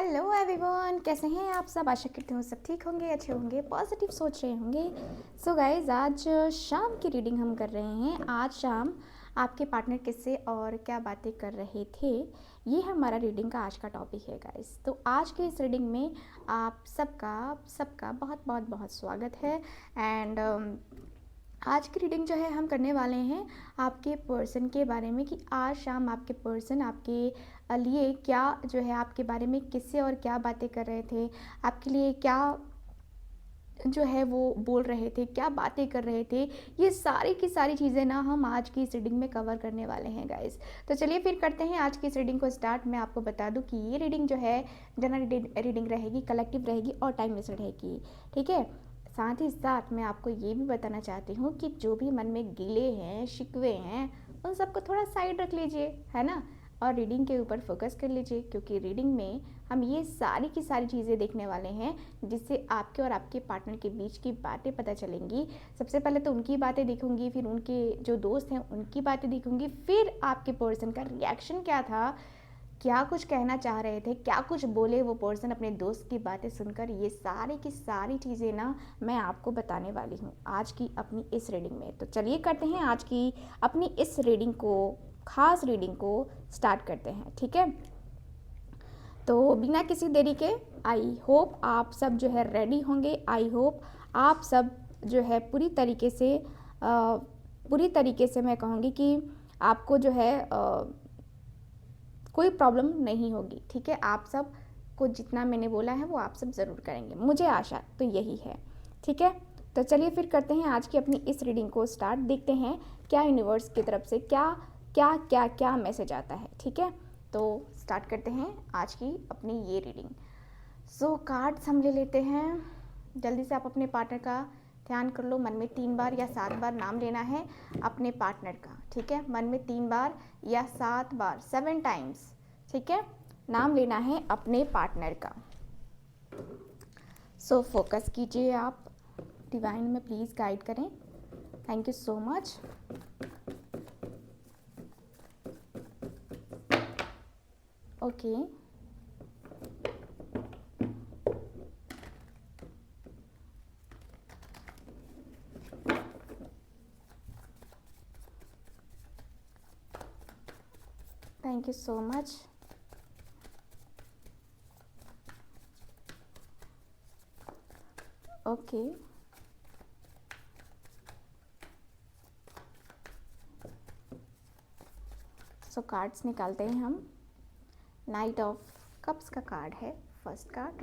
Hello everyone, कैसे हैं आप सब। आशा करती हूँ सब ठीक होंगे, अच्छे होंगे, पॉजिटिव सोच रहे होंगे। सो गाइज, आज शाम की रीडिंग हम कर रहे हैं। आज शाम आपके पार्टनर किससे और क्या बातें कर रहे थे, ये हमारा रीडिंग का आज का टॉपिक है गाइज। तो आज के इस रीडिंग में आप सबका बहुत बहुत बहुत स्वागत है। एंड आज की रीडिंग जो है हम करने वाले हैं आपके पर्सन के बारे में, कि आज शाम आपके पर्सन आपके लिए क्या जो है, आपके बारे में किससे और क्या बातें कर रहे थे, आपके लिए क्या जो है वो बोल रहे थे, क्या बातें कर रहे थे। ये सारी की सारी चीज़ें ना हम आज की इस रीडिंग में कवर करने वाले हैं गाइस। तो चलिए फिर करते हैं आज की इस रीडिंग को स्टार्ट। मैं आपको बता दूं कि ये रीडिंग जो है जनरल रीडिंग रहेगी, कलेक्टिव रहेगी और टाइम लिमिटेड रहेगी, ठीक है। साथ ही साथ मैं आपको ये भी बताना चाहती हूँ कि जो भी मन में गिले हैं, शिकवे हैं, उन सबको थोड़ा साइड रख लीजिए, है ना, और रीडिंग के ऊपर फोकस कर लीजिए, क्योंकि रीडिंग में हम ये सारी की सारी चीज़ें देखने वाले हैं जिससे आपके और आपके पार्टनर के बीच की बातें पता चलेंगी। सबसे पहले तो उनकी बातें देखूंगी, फिर उनके जो दोस्त हैं उनकी बातें देखूंगी, फिर आपके पर्सन का रिएक्शन क्या था, क्या कुछ कहना चाह रहे थे, क्या कुछ बोले वो पर्सन अपने दोस्त की बातें सुनकर। ये सारी की सारी चीज़ें ना मैं आपको बताने वाली हूँ आज की अपनी इस रीडिंग में। तो चलिए करते हैं आज की अपनी इस रीडिंग को, खास रीडिंग को स्टार्ट करते हैं, ठीक है। तो बिना किसी देरी के आई होप आप सब जो है रेडी होंगे। आई होप आप सब जो है पूरी तरीके से मैं कहूँगी कि आपको जो है कोई प्रॉब्लम नहीं होगी, ठीक है। आप सब को जितना मैंने बोला है वो आप सब ज़रूर करेंगे, मुझे आशा तो यही है, ठीक है। तो चलिए फिर करते हैं आज की अपनी इस रीडिंग को स्टार्ट। देखते हैं क्या यूनिवर्स की तरफ से क्या क्या क्या क्या मैसेज आता है, ठीक है। तो स्टार्ट करते हैं आज की अपनी ये रीडिंग। सो कार्ड्स हम ले लेते हैं। जल्दी से आप अपने पार्टनर का ध्यान कर लो। मन में 3 बार या 7 बार नाम लेना है अपने पार्टनर का, ठीक है। मन में 3 बार या 7 बार, 7 टाइम्स, ठीक है, नाम लेना है अपने पार्टनर का। सो फोकस कीजिए आप, डिवाइन में प्लीज़ गाइड करें। Thank you so much. Okay, thank you so much. Okay, so cards निकालते हैं हम। नाइट ऑफ कप्स का कार्ड है first card,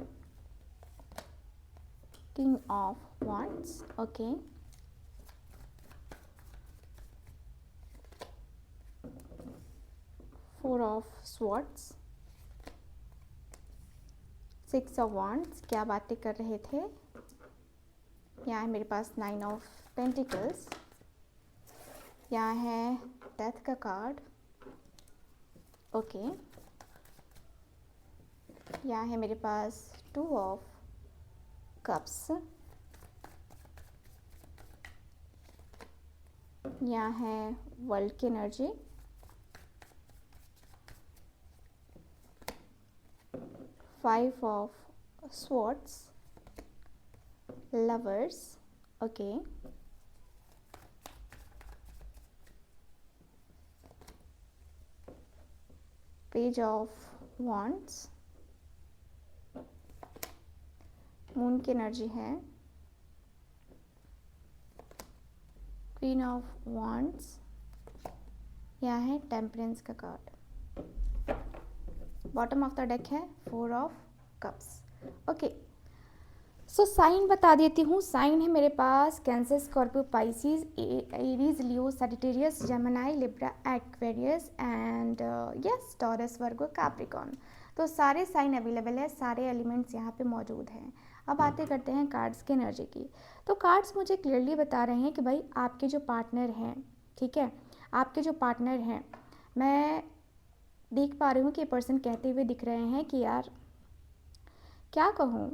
king of wands, okay, four of swords, six of wands, क्या बातें कर रहे थे। यहाँ है मेरे पास 9 ऑफ पेंटिकल्स, यहाँ है डेथ का कार्ड, ओके, यहाँ है मेरे पास 2 ऑफ कप्स, यहाँ है वर्ल्ड की energy, five of swords, lovers, okay, page of wands, moon की एनर्जी है, क्वीन ऑफ वॉन्ड्स, यहाँ है टेम्परेंस का card, bottom of the deck है 4 of cups, okay. So sign बता देती हूँ। साइन है मेरे पास Cancer, Scorpio, Pisces, Aries, Leo, Sagittarius, Gemini, Libra, Aquarius and yes Taurus, Virgo, Capricorn. तो सारे साइन अवेलेबल है, सारे एलिमेंट्स यहाँ पे मौजूद हैं। अब बातें करते हैं कार्ड्स की एनर्जी की। तो कार्ड्स मुझे क्लियरली बता रहे हैं कि भाई आपके जो पार्टनर हैं, ठीक है, आपके जो पार्टनर हैं, मैं देख पा रही हूँ कि ये पर्सन कहते हुए दिख रहे हैं कि यार क्या कहूँ,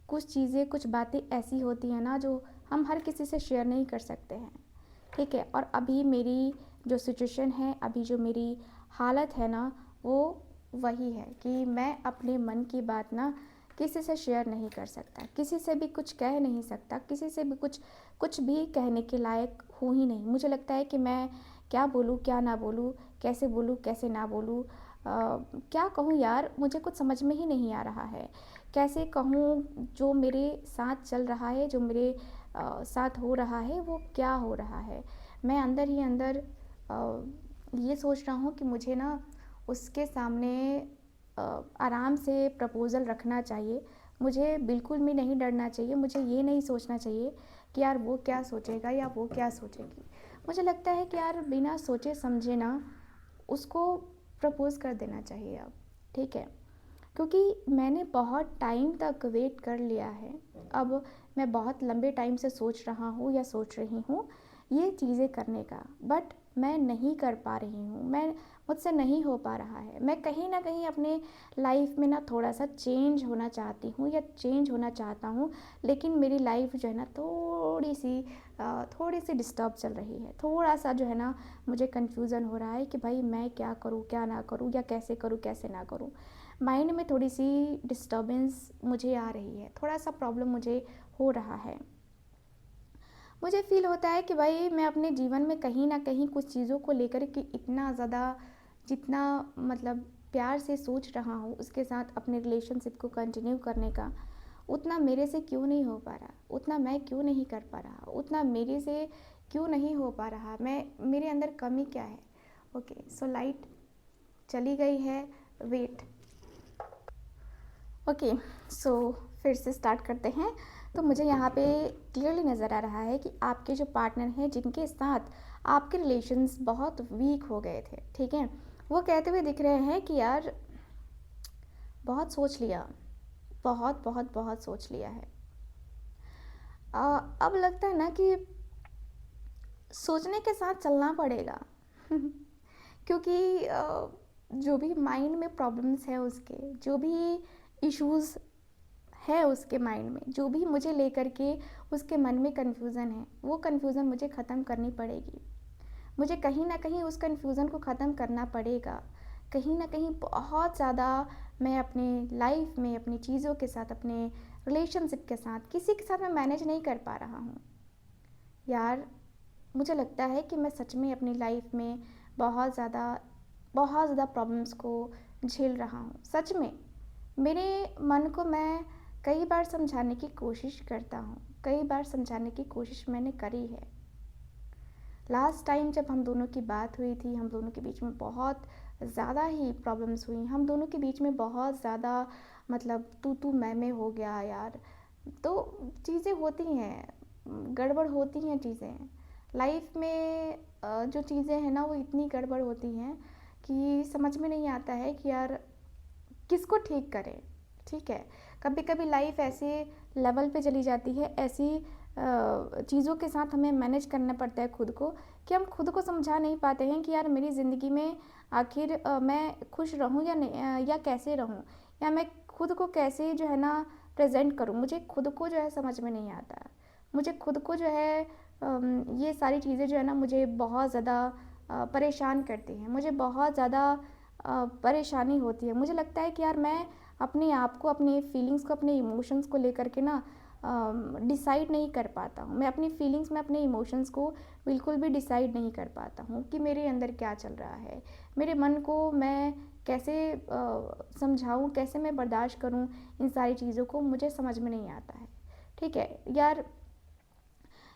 कुछ चीज़ें, कुछ बातें ऐसी होती हैं ना जो हम हर किसी से शेयर नहीं कर सकते हैं, ठीक है। और अभी मेरी जो सिचुएशन है, अभी जो मेरी हालत है ना, वो वही है कि मैं अपने मन की बात ना किसी से शेयर नहीं कर सकता, किसी से भी कुछ कह नहीं सकता, किसी से भी कुछ कुछ भी कहने के लायक हूँ ही नहीं। मुझे लगता है कि मैं क्या बोलूँ क्या ना बोलूँ, कैसे बोलूँ कैसे ना बोलूँ, क्या कहूँ यार, मुझे कुछ समझ में ही नहीं आ रहा है। कैसे कहूँ जो मेरे साथ चल रहा है, जो मेरे साथ हो रहा है वो क्या हो रहा है। मैं अंदर ही अंदर ये सोच रहा हूँ कि मुझे ना उसके सामने आराम से प्रपोज़ल रखना चाहिए। मुझे बिल्कुल भी नहीं डरना चाहिए, मुझे ये नहीं सोचना चाहिए कि यार वो क्या सोचेगा या वो क्या सोचेगी। मुझे लगता है कि यार बिना सोचे समझे ना उसको प्रपोज़ कर देना चाहिए अब, ठीक है। क्योंकि मैंने बहुत टाइम तक वेट कर लिया है। अब मैं बहुत लंबे टाइम से सोच रहा हूँ या सोच रही हूँ ये चीज़ें करने का, बट मैं नहीं कर पा रही हूँ। मुझसे नहीं हो पा रहा है। मैं कहीं ना कहीं अपने लाइफ में ना थोड़ा सा चेंज होना चाहती हूँ या चेंज होना चाहता हूँ, लेकिन मेरी लाइफ जो है ना थोड़ी सी डिस्टर्ब चल रही है। थोड़ा सा जो है ना मुझे कन्फ्यूज़न हो रहा है कि भाई मैं क्या करूँ क्या ना करूँ, या कैसे करूँ कैसे ना करूँ। माइंड में थोड़ी सी डिस्टर्बेंस मुझे आ रही है, थोड़ा सा प्रॉब्लम मुझे हो रहा है। मुझे फ़ील होता है कि भाई मैं अपने जीवन में कहीं ना कहीं कुछ चीज़ों को लेकर के इतना ज़्यादा, जितना मतलब प्यार से सोच रहा हूँ उसके साथ अपने रिलेशनशिप को कंटिन्यू करने का, उतना मेरे से क्यों नहीं हो पा रहा, उतना मैं क्यों नहीं कर पा रहा, उतना मेरे से क्यों नहीं हो पा रहा, मेरे अंदर कमी क्या है। ओके, सो लाइट चली गई है, वेट। ओके, सो फिर से स्टार्ट करते हैं। तो मुझे यहाँ पे क्लियरली नज़र आ रहा है कि आपके जो पार्टनर हैं जिनके साथ आपके रिलेशंस बहुत वीक हो गए थे, ठीक है, वो कहते हुए दिख रहे हैं कि यार बहुत सोच लिया, बहुत बहुत बहुत सोच लिया है। अब लगता है ना कि सोचने के साथ चलना पड़ेगा क्योंकि जो भी माइंड में प्रॉब्लम्स है उसके, जो भी इश्यूज़ है उसके माइंड में, जो भी मुझे लेकर के उसके मन में कन्फ्यूज़न है, वो कन्फ्यूज़न मुझे ख़त्म करनी पड़ेगी। मुझे कहीं ना कहीं उस कन्फ्यूज़न को ख़त्म करना पड़ेगा। कहीं ना कहीं बहुत ज़्यादा मैं अपने लाइफ में अपनी चीज़ों के साथ, अपने रिलेशनशिप के साथ, किसी के साथ मैं मैनेज नहीं कर पा रहा हूँ यार। मुझे लगता है कि मैं सच में अपनी लाइफ में बहुत ज़्यादा प्रॉब्लम्स को झेल रहा हूँ। सच में मेरे मन को मैं कई बार समझाने की कोशिश करता हूँ, कई बार समझाने की कोशिश मैंने करी है। लास्ट टाइम जब हम दोनों की बात हुई थी, हम दोनों के बीच में बहुत ज़्यादा ही प्रॉब्लम्स हुई, हम दोनों के बीच में बहुत ज़्यादा मतलब तू मैं हो गया यार। तो चीज़ें होती हैं, गड़बड़ होती हैं चीज़ें लाइफ में। जो चीज़ें हैं ना वो इतनी गड़बड़ होती हैं कि समझ में नहीं आता है कि यार किसको ठीक करें, ठीक है। कभी कभी लाइफ ऐसे लेवल पे चली जाती है, ऐसी चीज़ों के साथ हमें मैनेज करना पड़ता है खुद को, कि हम खुद को समझा नहीं पाते हैं कि यार मेरी ज़िंदगी में आखिर मैं खुश रहूं या नहीं, या कैसे रहूं, या मैं खुद को कैसे जो है ना प्रेजेंट करूं। मुझे खुद को जो है समझ में नहीं आता। मुझे खुद को जो है ये सारी चीज़ें जो है ना मुझे बहुत ज़्यादा परेशान करती हैं, मुझे बहुत ज़्यादा परेशानी होती है। मुझे लगता है कि यार मैं अपने आप को, अपने फीलिंग्स को, अपने इमोशंस को लेकर के ना डिसाइड नहीं कर पाता हूँ। मैं अपनी फीलिंग्स में अपने इमोशंस को बिल्कुल भी डिसाइड नहीं कर पाता हूँ कि मेरे अंदर क्या चल रहा है। मेरे मन को मैं कैसे समझाऊँ, कैसे मैं बर्दाश्त करूँ इन सारी चीज़ों को, मुझे समझ में नहीं आता है, ठीक है यार।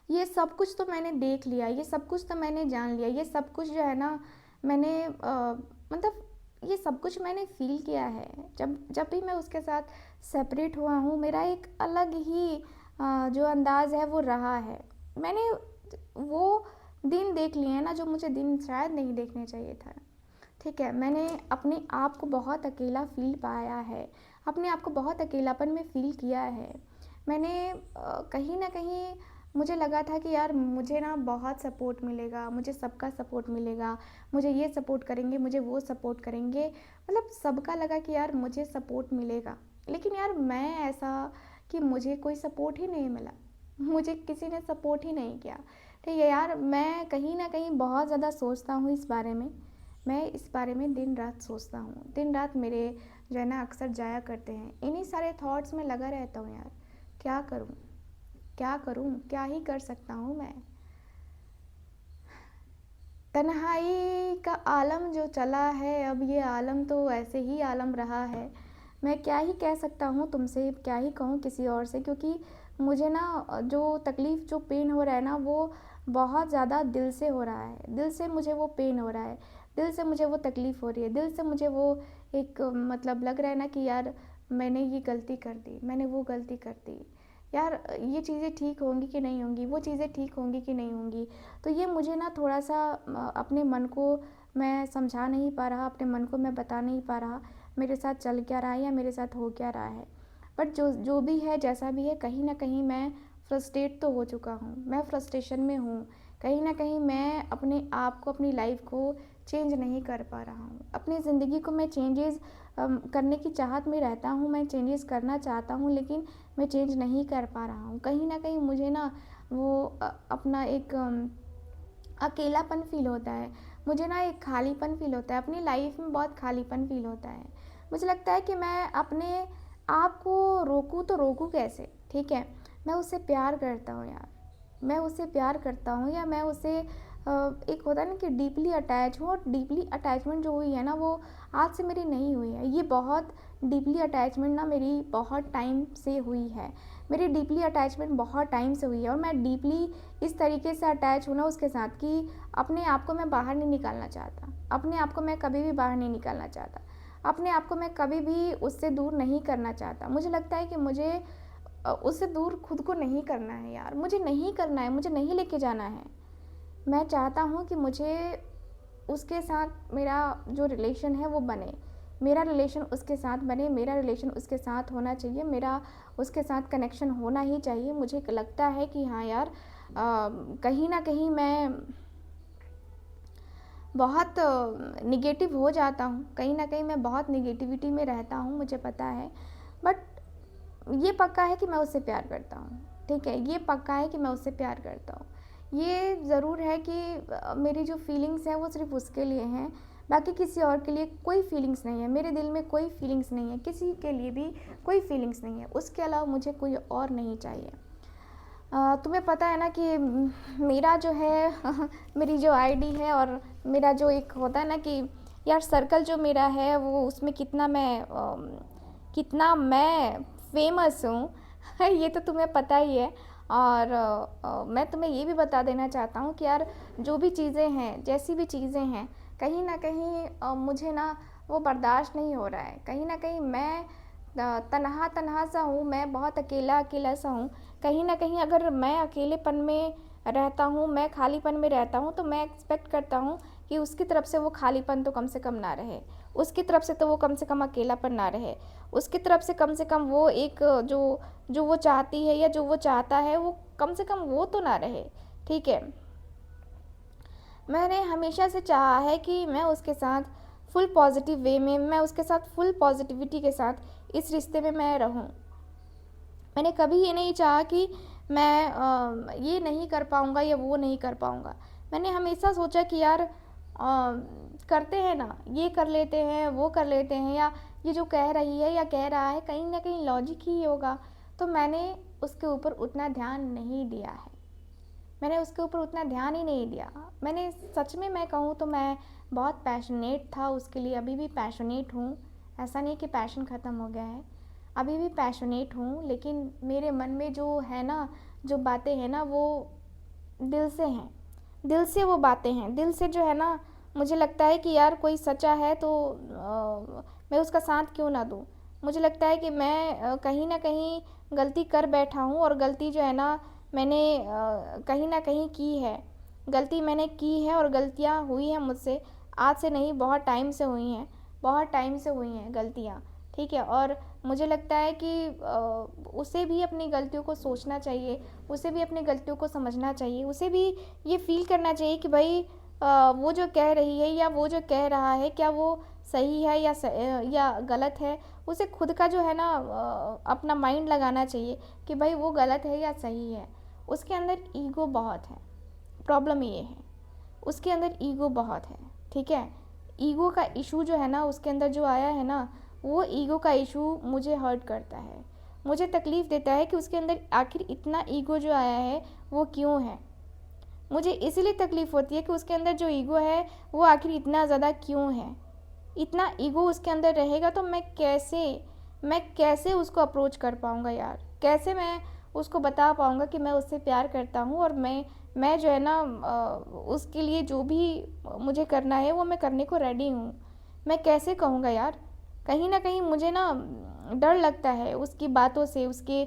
ये सब कुछ तो मैंने देख लिया, ये सब कुछ तो मैंने जान लिया, ये सब कुछ जो है ना मैंने मतलब ये सब कुछ मैंने फ़ील किया है। जब जब भी मैं उसके साथ सेपरेट हुआ हूँ, मेरा एक अलग ही जो अंदाज़ है वो रहा है। मैंने वो दिन देख लिए हैं ना जो मुझे दिन शायद नहीं देखने चाहिए था, ठीक है। मैंने अपने आप को बहुत अकेला फ़ील पाया है, अपने आप को बहुत अकेलापन में फ़ील किया है। मैंने कहीं न कहीं मुझे लगा था कि यार मुझे ना बहुत सपोर्ट मिलेगा, मुझे सबका सपोर्ट मिलेगा, मुझे ये सपोर्ट करेंगे, मुझे वो सपोर्ट करेंगे, मतलब सबका लगा कि यार मुझे सपोर्ट मिलेगा। लेकिन यार मैं ऐसा कि मुझे कोई सपोर्ट ही नहीं मिला, मुझे किसी ने सपोर्ट ही नहीं किया, ठीक है यार। मैं कहीं न कहीं बहुत ज़्यादा सोचता हूँ इस बारे में, मैं इस बारे में दिन रात सोचता हूँ, दिन रात मेरे जो है ना अक्सर जाया करते हैं। इन्हीं सारे थॉट्स में लगा रहता हूँ यार, क्या करूँ, क्या करूँ, क्या ही कर सकता हूँ मैं। तन्हाई का आलम जो चला है, अब ये आलम तो ऐसे ही आलम रहा है। मैं क्या ही कह सकता हूँ तुमसे, क्या ही कहूँ किसी और से, क्योंकि मुझे ना जो तकलीफ़, जो पेन हो रहा है ना, वो बहुत ज़्यादा दिल से हो रहा है। दिल से मुझे वो पेन हो रहा है, दिल से मुझे वो तकलीफ़ हो रही है, दिल से मुझे वो एक मतलब लग रहा है ना कि यार मैंने ये गलती कर दी, मैंने वो गलती कर दी। यार ये चीज़ें ठीक होंगी कि नहीं होंगी, वो चीज़ें ठीक होंगी कि नहीं होंगी। तो ये मुझे ना थोड़ा-सा अपने मन को मैं समझा नहीं पा रहा, अपने मन को मैं बता नहीं पा रहा, मेरे साथ चल क्या रहा है या मेरे साथ हो क्या रहा है। बट जो जो भी है, जैसा भी है, कहीं न कहीं मैं फ्रस्ट्रेट तो हो चुका हूँ, मैं फ्रस्ट्रेशन में हूँ। कहीं न कहीं मैं अपने आप को, अपनी लाइफ़ को चेंज नहीं कर पा रहा हूँ। अपनी ज़िंदगी को मैं चेंजेज़ करने की चाहत में रहता हूँ, मैं चेंजेज़ करना चाहता हूँ, लेकिन मैं चेंज नहीं कर पा रहा हूँ। कहीं न कहीं मुझे ना वो अपना एक अकेलापन फ़ील होता है। मुझे ना एक खालीपन फ़ील होता है, अपनी लाइफ़ में बहुत खालीपन फ़ील होता है। मुझे लगता है कि मैं अपने आप को रोकूँ तो रोकूँ कैसे? ठीक है, मैं उससे प्यार करता हूँ यार, मैं उससे प्यार करता हूँ, या मैं उससे एक होता है ना कि डीपली अटैच हूँ, और डीपली अटैचमेंट जो हुई है ना, वो आज से मेरी नहीं हुई है। ये बहुत डीपली अटैचमेंट ना मेरी बहुत टाइम से हुई है। मेरी डीपली अटैचमेंट बहुत टाइम से हुई है, और मैं डीपली इस तरीके से अटैच हूँ ना उसके साथ कि अपने आप को मैं बाहर नहीं निकालना चाहता। अपने आप को मैं कभी भी बाहर नहीं निकालना चाहता। अपने आप को मैं कभी भी उससे दूर नहीं करना चाहता। मुझे लगता है कि मुझे उससे दूर खुद को नहीं करना है यार, मुझे नहीं करना है, मुझे नहीं लेके जाना है। मैं चाहता हूँ कि मुझे उसके साथ मेरा जो रिलेशन है वो बने, मेरा रिलेशन उसके साथ बने, मेरा रिलेशन उसके साथ होना चाहिए, मेरा उसके साथ कनेक्शन होना ही चाहिए। मुझे लगता है कि हाँ यार, कहीं न कहीं मैं बहुत नेगेटिव हो जाता हूँ, कहीं न कहीं मैं बहुत नेगेटिविटी में रहता हूँ, मुझे पता है। बट ये पक्का है कि मैं उससे प्यार करता हूँ, ठीक है? ये पक्का है कि मैं उससे प्यार करता हूँ। ये ज़रूर है कि मेरी जो फीलिंग्स हैं वो सिर्फ़ उसके लिए हैं, बाकी किसी और के लिए कोई फीलिंग्स नहीं है। मेरे दिल में कोई फीलिंग्स नहीं है, किसी के लिए भी कोई फीलिंग्स नहीं है। उसके अलावा मुझे कोई और नहीं चाहिए। तुम्हें पता है ना कि मेरा जो है मेरी जो आईडी है, और मेरा जो एक होता है ना कि यार सर्कल जो मेरा है वो, उसमें कितना मैं फेमस हूँ ये तो तुम्हें पता ही है। और मैं तुम्हें ये भी बता देना चाहता हूँ कि यार जो भी चीज़ें हैं, जैसी भी चीज़ें हैं, कहीं ना कहीं मुझे ना वो बर्दाश्त नहीं हो रहा है। कहीं ना कहीं मैं तनहा तनहा सा हूँ, मैं बहुत अकेला अकेला सा हूँ। कहीं न कहीं अगर मैं अकेलेपन में रहता हूँ, मैं खालीपन में रहता हूँ, तो मैं एक्सपेक्ट करता हूँ कि उसकी तरफ से वो खालीपन तो कम से कम ना रहे। उसकी तरफ से तो वो कम से कम अकेलापन ना रहे। उसकी तरफ से कम वो एक जो वो चाहती है या जो वो चाहता है, वो कम से कम वो तो ना रहे। ठीक है? मैंने हमेशा से चाहा है कि मैं उसके साथ फुल पॉजिटिव वे में, मैं उसके साथ फुल पॉजिटिविटी के साथ इस रिश्ते में मैं रहूँ। मैंने कभी ये नहीं चाहा कि मैं ये नहीं कर पाऊँगा या वो नहीं कर पाऊँगा। मैंने हमेशा सोचा कि यार करते हैं ना, ये कर लेते हैं, वो कर लेते हैं, या ये जो कह रही है या कह रहा है कहीं न कहीं लॉजिक ही होगा। तो मैंने उसके ऊपर उतना ध्यान नहीं दिया है। मैंने उसके ऊपर उतना ध्यान ही नहीं दिया। मैंने सच में मैं कहूँ तो मैं बहुत पैशनेट था उसके लिए, अभी भी पैशनेट हूँ। ऐसा नहीं कि पैशन ख़त्म हो गया है, अभी भी पैशनेट हूँ, लेकिन मेरे मन में जो है ना, जो बातें हैं ना, वो दिल से हैं। दिल से वो बातें हैं, दिल से जो है ना, मुझे लगता है कि यार कोई सच्चा है तो मैं उसका साथ क्यों ना दूँ। मुझे लगता है कि मैं कहीं न कहीं गलती कर बैठा हूँ, और गलती जो है ना मैंने कहीं न कहीं की है। गलती मैंने की है, और गलतियाँ हुई हैं मुझसे, आज से नहीं बहुत टाइम से हुई हैं, बहुत टाइम से हुई हैं गलतियाँ, ठीक है? और मुझे लगता है कि उसे भी अपनी गलतियों को सोचना चाहिए, उसे भी अपनी गलतियों को समझना चाहिए, उसे भी ये फ़ील करना चाहिए कि भाई वो जो कह रही है या वो जो कह रहा है, क्या वो सही है या गलत है। उसे खुद का जो है ना अपना माइंड लगाना चाहिए कि भाई वो गलत है या सही है। उसके अंदर ईगो बहुत है, प्रॉब्लम ये है, उसके अंदर ईगो बहुत है, ठीक है? ईगो का इशू जो है ना उसके अंदर जो आया है ना, वो ईगो का इशू मुझे हर्ट करता है, मुझे तकलीफ़ देता है कि उसके अंदर आखिर इतना ईगो जो आया है वो क्यों है। मुझे इसीलिए तकलीफ़ होती है कि उसके अंदर जो ईगो है वो आखिर इतना ज़्यादा क्यों है। इतना ईगो उसके अंदर रहेगा तो मैं कैसे उसको अप्रोच कर पाऊँगा यार, कैसे मैं उसको बता पाऊँगा कि मैं उससे प्यार करता हूँ और मैं जो है ना उसके लिए जो भी मुझे करना है वो मैं करने को रेडी हूँ। मैं कैसे कहूँगा यार? कहीं न कहीं मुझे ना डर लगता है उसकी बातों से, उसके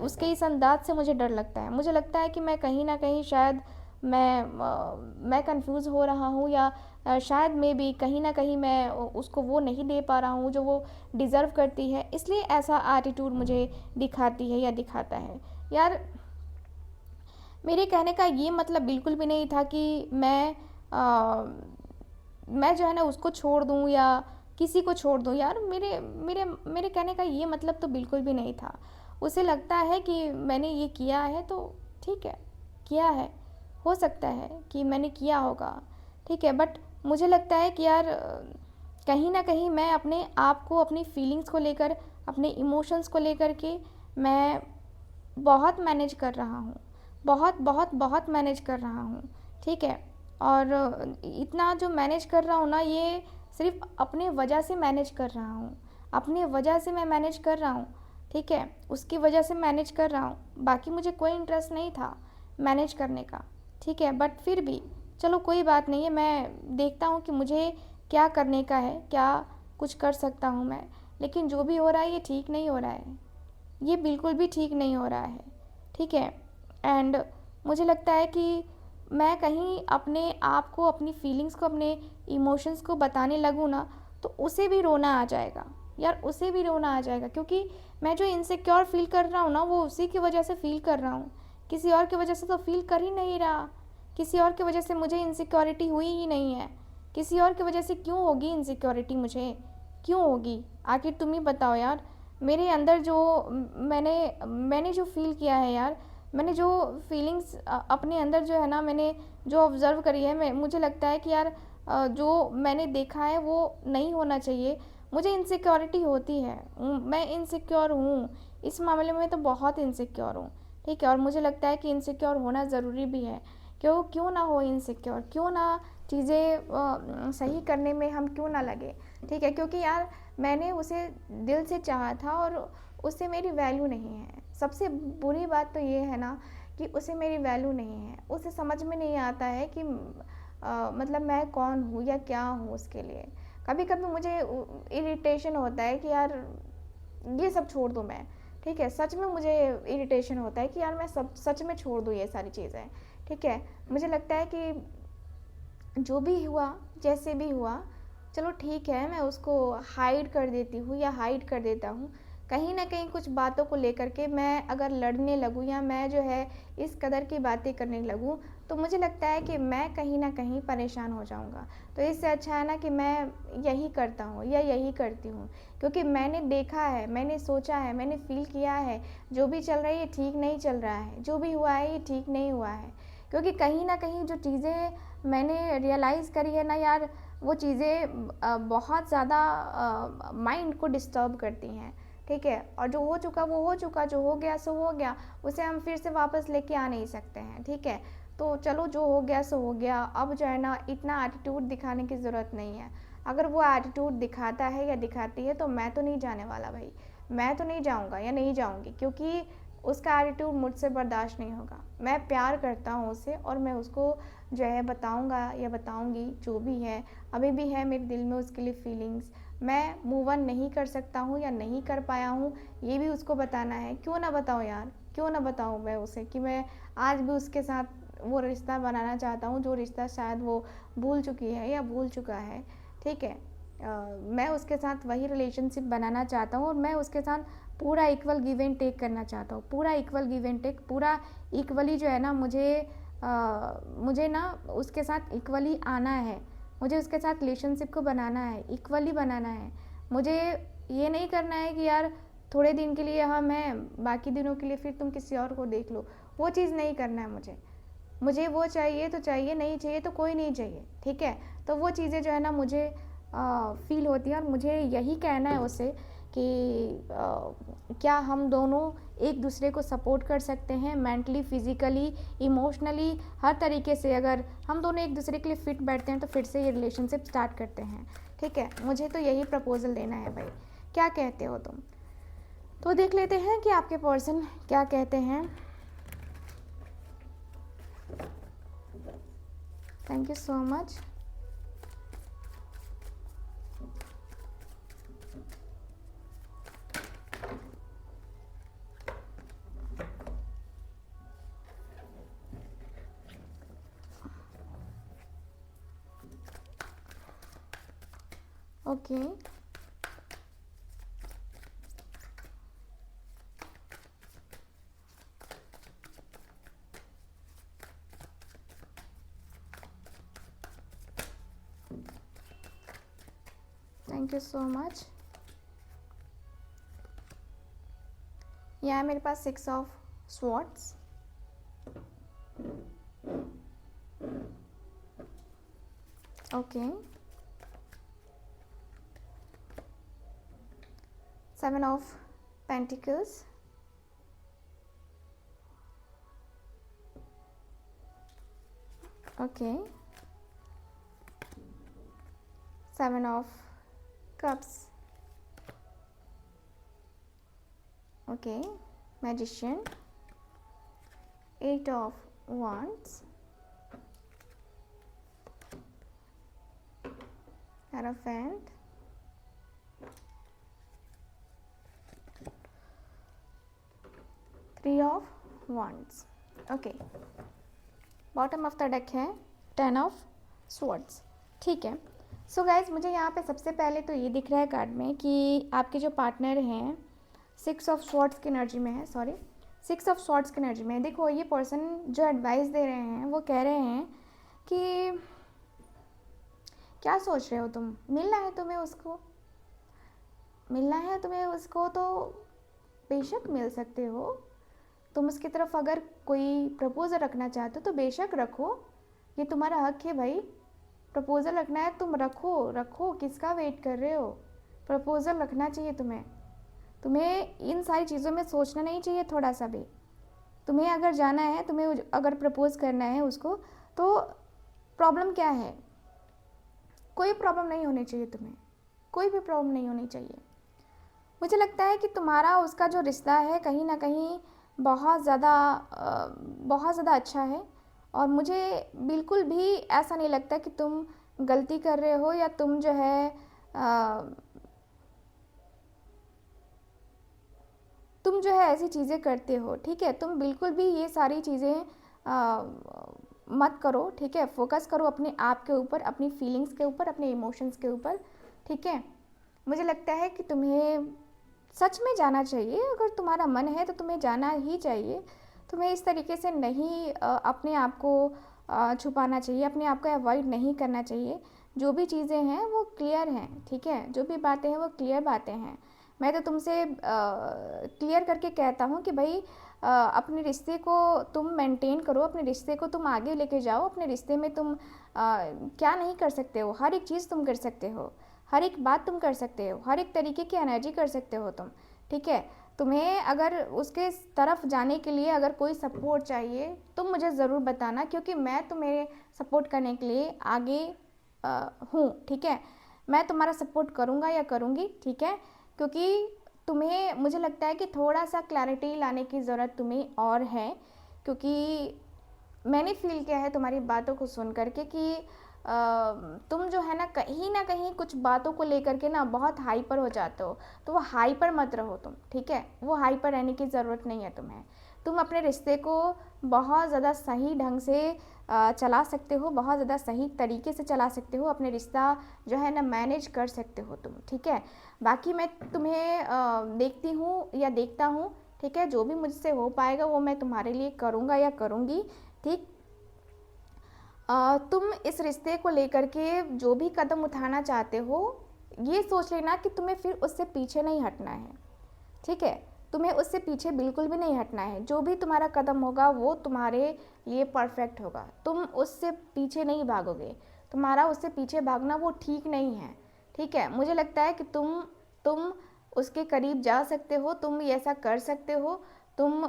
उसके इस अंदाज़ से मुझे डर लगता है। मुझे लगता है कि मैं कहीं न कहीं शायद मैं कन्फ्यूज़ हो रहा हूँ, या शायद मे बी कहीं न कहीं मैं उसको वो नहीं दे पा रहा हूँ जो वो डिज़र्व करती है, इसलिए ऐसा एटीट्यूड मुझे दिखाती है या दिखाता है। यार, मेरे कहने का ये मतलब बिल्कुल भी नहीं था कि मैं जो है ना उसको छोड़ दूँ या किसी को छोड़ दूँ यार, मेरे मेरे मेरे कहने का ये मतलब तो बिल्कुल भी नहीं था। उसे लगता है कि मैंने ये किया है तो ठीक है, किया है, हो सकता है कि मैंने किया होगा, ठीक है, बट मुझे लगता है कि यार कहीं न कहीं मैं अपने आप को, अपनी फीलिंग्स को लेकर, अपने इमोशंस को लेकर के मैं बहुत मैनेज कर रहा हूँ, बहुत बहुत बहुत मैनेज कर रहा हूँ, ठीक है। और इतना जो मैनेज कर रहा हूँ ना, ये सिर्फ़ अपने वजह से मैनेज कर रहा हूँ, अपने वजह से मैं मैनेज कर रहा हूँ, ठीक है, उसकी वजह से मैनेज कर रहा हूँ। बाकी मुझे कोई इंटरेस्ट नहीं था मैनेज करने का, ठीक है, बट फिर भी चलो कोई बात नहीं है, मैं देखता हूँ कि मुझे क्या करने का है, क्या कुछ कर सकता हूँ मैं। लेकिन जो भी हो रहा है ये ठीक नहीं हो रहा है, ये बिल्कुल भी ठीक नहीं हो रहा है, ठीक है। एंड मुझे लगता है कि मैं कहीं अपने आप को, अपनी फीलिंग्स को, अपने इमोशंस को बताने लगूँ ना, तो उसे भी रोना आ जाएगा यार, उसे भी रोना आ जाएगा, क्योंकि मैं जो इनसिक्योर फील कर रहा हूँ ना वो उसी की वजह से फील कर रहा हूँ, किसी और की वजह से तो फील कर ही नहीं रहा। किसी और की वजह से मुझे इनसिक्योरिटी हुई ही नहीं है, किसी और की वजह से क्यों होगी इनसिक्योरिटी मुझे, क्यों होगी? आखिर तुम ही बताओ यार। मेरे अंदर जो मैंने मैंने जो फ़ील किया है यार, मैंने जो फीलिंग्स अपने अंदर जो है ना, मैंने जो ऑब्ज़र्व करी है, मैं मुझे लगता है कि यार जो मैंने देखा है वो नहीं होना चाहिए। मुझे इनसिक्योरिटी होती है, मैं इनसिक्योर हूँ, इस मामले में तो बहुत इनसिक्योर हूँ, ठीक है। और मुझे लगता है कि इनसिक्योर होना ज़रूरी भी है। क्यों ना हो इनसिक्योर, क्यों ना चीज़ें सही करने में हम क्यों ना लगे, ठीक है, क्योंकि यार मैंने उसे दिल से चाहा था और उसे मेरी वैल्यू नहीं है। सबसे बुरी बात तो ये है ना कि उसे मेरी वैल्यू नहीं है, उसे समझ में नहीं आता है कि मतलब मैं कौन हूँ या क्या हूँ उसके लिए। कभी कभी मुझे इरिटेशन होता है कि यार ये सब छोड़ दूँ मैं, ठीक है, सच में मुझे इरिटेशन होता है कि यार मैं सब सच में छोड़ दूँ ये सारी चीज़ें, ठीक है। मुझे लगता है कि जो भी हुआ, जैसे भी हुआ, चलो ठीक है, मैं उसको हाइड कर देती हूँ या हाइड कर देता हूँ। कहीं न कहीं कुछ बातों को लेकर के मैं अगर लड़ने लगूँ या मैं जो है इस कदर की बातें करने लगूँ, तो मुझे लगता है कि मैं कहीं न कहीं परेशान हो जाऊँगा। तो इससे अच्छा है ना कि मैं यही करता हूँ या यही करती हूँ। क्योंकि मैंने देखा है, मैंने सोचा है, मैंने फ़ील किया है, जो भी चल रहा है ये ठीक नहीं चल रहा है, जो भी हुआ है ये ठीक नहीं हुआ है। क्योंकि कहीं न कहीं जो चीज़ें मैंने रियलाइज़ करी है ना यार, वो चीज़ें बहुत ज़्यादा माइंड को डिस्टर्ब करती हैं, ठीक है। और जो हो चुका वो हो चुका, जो हो गया सो हो गया, उसे हम फिर से वापस लेके आ नहीं सकते हैं, ठीक है। तो चलो जो हो गया सो हो गया, अब जो है ना इतना एटीट्यूड दिखाने की ज़रूरत नहीं है। अगर वो एटीट्यूड दिखाता है या दिखाती है तो मैं तो नहीं जाने वाला भाई, मैं तो नहीं जाऊँगा या नहीं जाऊँगी, क्योंकि उसका एटीट्यूड मुझसे बर्दाश्त नहीं होगा। मैं प्यार करता हूँ उससे और मैं उसको जो है बताऊँगा या बताऊँगी, जो भी है, अभी भी है मेरे दिल में उसके लिए फीलिंग्स। मैं मूव ऑन नहीं कर सकता हूँ या नहीं कर पाया हूँ, ये भी उसको बताना है। क्यों ना बताऊँ यार, क्यों ना बताऊँ मैं उसे कि मैं आज भी उसके साथ वो रिश्ता बनाना चाहता हूँ, जो रिश्ता शायद वो भूल चुकी है या भूल चुका है, ठीक है। मैं उसके साथ वही रिलेशनशिप बनाना चाहता हूँ और मैं उसके साथ पूरा इक्वल गिव एंड टेक करना चाहता हूँ, पूरा इक्वल गिव एंड टेक, पूरा इक्वली जो है ना मुझे ना उसके साथ इक्वली आना है, मुझे उसके साथ रिलेशनशिप को बनाना है, इक्वली बनाना है। मुझे ये नहीं करना है कि यार थोड़े दिन के लिए हम हैं, बाकी दिनों के लिए फिर तुम किसी और को देख लो, वो चीज़ नहीं करना है मुझे वो चाहिए तो चाहिए, नहीं चाहिए तो कोई नहीं चाहिए, ठीक है। तो वो चीज़ें जो है ना मुझे फील होती है। और मुझे यही कहना है उसे कि क्या हम दोनों एक दूसरे को सपोर्ट कर सकते हैं मेंटली, फिज़िकली, इमोशनली, हर तरीके से। अगर हम दोनों एक दूसरे के लिए फ़िट बैठते हैं तो फिर से ये रिलेशनशिप स्टार्ट करते हैं, ठीक है। मुझे तो यही प्रपोज़ल देना है भाई, क्या कहते हो तुम? तो देख लेते हैं कि आपके पर्सन क्या कहते हैं। Thank you so much. Okay, thank you so much. यहाँ है मेरे पास 6 of swords, okay, 7 of pentacles, okay, 7 of cups, okay, magician, 8 of wands, Hierophant, 3 of wands, okay. Bottom of the deck है 10 ऑफ swords, ठीक है। So guys, मुझे यहाँ पे सबसे पहले तो ये दिख रहा है कार्ड में कि आपके जो पार्टनर हैं 6 ऑफ स्वॉर्ड्स की एनर्जी में है, 6 ऑफ स्वॉर्ड्स की एनर्जी में है। देखो, ये पर्सन जो एडवाइस दे रहे हैं वो कह रहे हैं कि क्या सोच रहे हो तुम, मिलना है तुम्हें उसको, मिलना है तुम्हें उसको तो बेशक मिल सकते हो। तुम उसकी तरफ अगर कोई प्रपोज़ल रखना चाहते हो तो बेशक रखो, ये तुम्हारा हक है भाई। प्रपोज़ल रखना है तुम रखो, रखो, किसका वेट कर रहे हो? प्रपोज़ल रखना चाहिए तुम्हें। तुम्हें इन सारी चीज़ों में सोचना नहीं चाहिए थोड़ा सा भी। तुम्हें अगर जाना है, तुम्हें अगर प्रपोज़ करना है उसको, तो प्रॉब्लम क्या है? कोई प्रॉब्लम नहीं होनी चाहिए तुम्हें, कोई भी प्रॉब्लम नहीं होनी चाहिए। मुझे लगता है कि तुम्हारा उसका जो रिश्ता है कहीं ना कहीं बहुत ज़्यादा अच्छा है। और मुझे बिल्कुल भी ऐसा नहीं लगता कि तुम गलती कर रहे हो या तुम जो है ऐसी चीज़ें करते हो, ठीक है। तुम बिल्कुल भी ये सारी चीज़ें मत करो, ठीक है। फोकस करो अपने आप के ऊपर, अपनी फीलिंग्स के ऊपर, अपने इमोशंस के ऊपर, ठीक है। मुझे लगता है कि तुम्हें सच में जाना चाहिए। अगर तुम्हारा मन है तो तुम्हें जाना ही चाहिए। तुम्हें इस तरीके से नहीं अपने आप को छुपाना चाहिए, अपने आप को अवॉइड नहीं करना चाहिए। जो भी चीज़ें हैं वो क्लियर हैं, ठीक है। जो भी बातें हैं वो क्लियर बातें हैं। मैं तो तुमसे क्लियर करके कहता हूँ कि भाई अपने रिश्ते को तुम मेंटेन करो, अपने रिश्ते को तुम आगे लेके जाओ। अपने रिश्ते में तुम क्या नहीं कर सकते हो, हर एक चीज़ तुम कर सकते हो, हर एक बात तुम कर सकते हो, हर एक तरीके की एनर्जी कर सकते हो तुम, ठीक है। तुम्हें अगर उसके तरफ जाने के लिए अगर कोई सपोर्ट चाहिए तुम मुझे ज़रूर बताना, क्योंकि मैं तुम्हें सपोर्ट करने के लिए आगे हूँ, ठीक है। मैं तुम्हारा सपोर्ट करूँगा या करूँगी, ठीक है। क्योंकि तुम्हें, मुझे लगता है कि थोड़ा सा क्लैरिटी लाने की ज़रूरत तुम्हें और है। क्योंकि मैंने फील किया है तुम्हारी बातों को सुन करके कि तुम जो है ना कहीं कुछ बातों को लेकर के ना बहुत हाइपर हो जाते हो। तो वो हाइपर मत रहो तुम, ठीक है। वो हाइपर रहने की ज़रूरत नहीं है तुम्हें। तुम अपने रिश्ते को बहुत ज़्यादा सही ढंग से चला सकते हो, बहुत ज़्यादा सही तरीके से चला सकते हो। अपने रिश्ता जो है ना मैनेज कर सकते हो तुम, ठीक है। बाकी मैं तुम्हें देखती हूँ या देखता हूँ, ठीक है। जो भी मुझसे हो पाएगा वो मैं तुम्हारे लिए करूँगा या करूँगी, ठीक। तुम इस रिश्ते को लेकर के जो भी कदम उठाना चाहते हो, ये सोच लेना कि तुम्हें फिर उससे पीछे नहीं हटना है, ठीक है। तुम्हें उससे पीछे बिल्कुल भी नहीं हटना है। जो भी तुम्हारा कदम होगा वो तुम्हारे लिए परफेक्ट होगा। तुम उससे पीछे नहीं भागोगे। तुम्हारा उससे पीछे भागना वो ठीक नहीं है, ठीक है। मुझे लगता है कि तुम उसके करीब जा सकते हो, तुम ऐसा कर सकते हो, तुम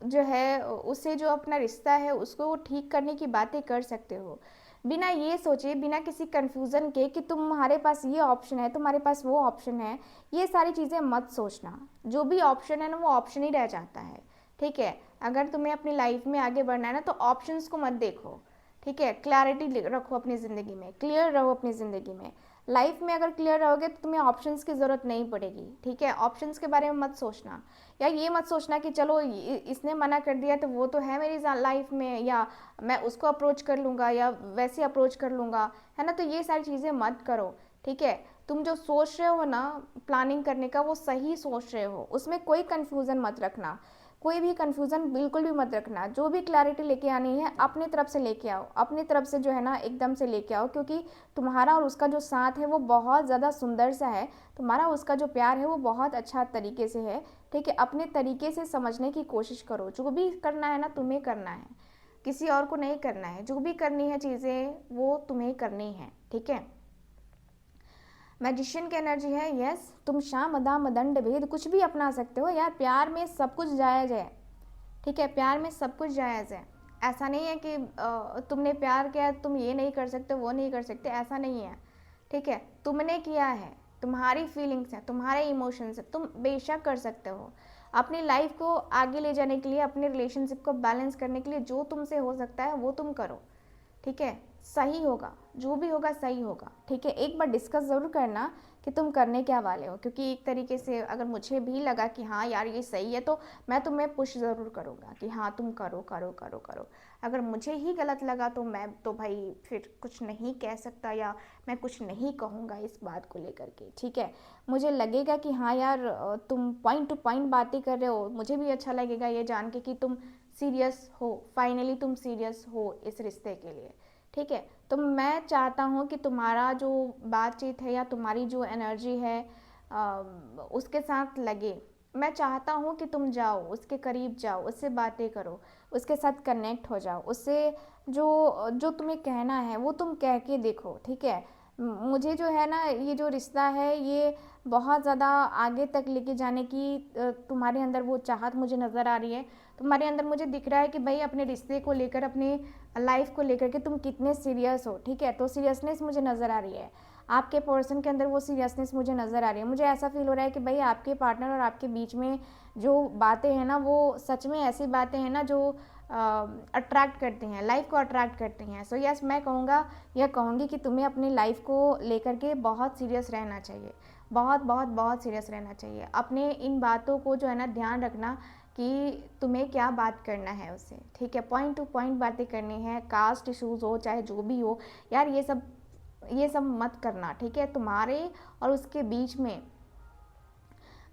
जो है उससे जो अपना रिश्ता है उसको ठीक करने की बातें कर सकते हो, बिना ये सोचे, बिना किसी कन्फ्यूज़न के कि तुम्हारे पास ये ऑप्शन है, तुम्हारे पास वो ऑप्शन है। ये सारी चीज़ें मत सोचना। जो भी ऑप्शन है ना वो ऑप्शन ही रह जाता है। ठीक है। अगर तुम्हें अपनी लाइफ में आगे बढ़ना है ना तो ऑप्शंस को मत देखो। ठीक है। क्लैरिटी रखो अपनी ज़िंदगी में, क्लियर रहो अपनी ज़िंदगी में। लाइफ में अगर क्लियर रहोगे तो तुम्हें ऑप्शंस की ज़रूरत नहीं पड़ेगी। ठीक है। ऑप्शंस के बारे में मत सोचना, या ये मत सोचना कि चलो इसने मना कर दिया तो वो तो है मेरी लाइफ में, या मैं उसको अप्रोच कर लूँगा या वैसे अप्रोच कर लूँगा, है ना। तो ये सारी चीज़ें मत करो। ठीक है। तुम जो सोच रहे हो ना प्लानिंग करने का वो सही सोच रहे हो, उसमें कोई कन्फ्यूज़न मत रखना, कोई भी कन्फ्यूज़न बिल्कुल भी मत रखना। जो भी क्लैरिटी लेके आनी है अपनी तरफ से लेके आओ, अपनी तरफ से जो है ना एकदम से लेके आओ, क्योंकि तुम्हारा और उसका जो साथ है वो बहुत ज़्यादा सुंदर सा है, तुम्हारा उसका जो प्यार है वो बहुत अच्छा तरीके से है। ठीक है। अपने तरीके से समझने की कोशिश करो, जो भी करना है ना तुम्हें करना है, किसी और को नहीं करना है। जो भी करनी है चीज़ें वो तुम्हें करनी है। ठीक है। मैजिशियन की एनर्जी है, यस। तुम शाम दाम दंड भेद कुछ भी अपना सकते हो यार, प्यार में सब कुछ जायज़ है। ठीक है। प्यार में सब कुछ जायज़ है। ऐसा नहीं है कि तुमने प्यार किया तुम ये नहीं कर सकते वो नहीं कर सकते, ऐसा नहीं है। ठीक है। तुमने किया है, तुम्हारी फीलिंग्स हैं, तुम्हारे इमोशंस हैं, तुम बेशक कर सकते हो। अपनी लाइफ को आगे ले जाने के लिए, अपने रिलेशनशिप को बैलेंस करने के लिए जो तुमसे हो सकता है वो तुम करो। ठीक है। सही होगा, जो भी होगा सही होगा। ठीक है। एक बार डिस्कस ज़रूर करना कि तुम करने क्या वाले हो, क्योंकि एक तरीके से अगर मुझे भी लगा कि हाँ यार ये सही है तो मैं तुम्हें पुश ज़रूर करूँगा कि हाँ तुम करो करो करो करो। अगर मुझे ही गलत लगा तो मैं तो भाई फिर कुछ नहीं कह सकता, या मैं कुछ नहीं कहूँगा इस बात को लेकर के। ठीक है। मुझे लगेगा कि हाँ यार तुम पॉइंट टू पॉइंट बातें कर रहे हो, मुझे भी अच्छा लगेगा ये जान के कि तुम सीरियस हो, फाइनली तुम सीरियस हो इस रिश्ते के लिए। ठीक है। तो मैं चाहता हूँ कि तुम्हारा जो बातचीत है या तुम्हारी जो एनर्जी है उसके साथ लगे। मैं चाहता हूँ कि तुम जाओ उसके करीब, जाओ उससे बातें करो, उसके साथ कनेक्ट हो जाओ, उससे जो जो तुम्हें कहना है वो तुम कह के देखो। ठीक है। मुझे जो है ना ये जो रिश्ता है ये बहुत ज़्यादा आगे तक लेके जाने की तुम्हारे अंदर वो चाहत मुझे नज़र आ रही है। तुम्हारे अंदर मुझे दिख रहा है कि भाई अपने रिश्ते को लेकर, अपने लाइफ को लेकर के तुम कितने सीरियस हो। ठीक है। तो सीरियसनेस मुझे नज़र आ रही है, आपके पर्सन के अंदर वो सीरियसनेस मुझे नज़र आ रही है। मुझे ऐसा फील हो रहा है कि भाई आपके पार्टनर और आपके बीच में जो बातें हैं ना वो सच में ऐसी बातें हैं ना जो अट्रैक्ट करती हैं, लाइफ को अट्रैक्ट करती हैं। सो यस, मैं कहूँगा या कहूँगी कि तुम्हें अपनी लाइफ को लेकर के बहुत सीरियस रहना चाहिए, बहुत बहुत बहुत सीरियस रहना चाहिए। अपने इन बातों को जो है ना ध्यान रखना कि तुम्हें क्या बात करना है उससे। ठीक है। पॉइंट टू पॉइंट बातें करनी है, कास्ट इशूज़ हो चाहे जो भी हो यार, ये सब मत करना। ठीक है। तुम्हारे और उसके बीच में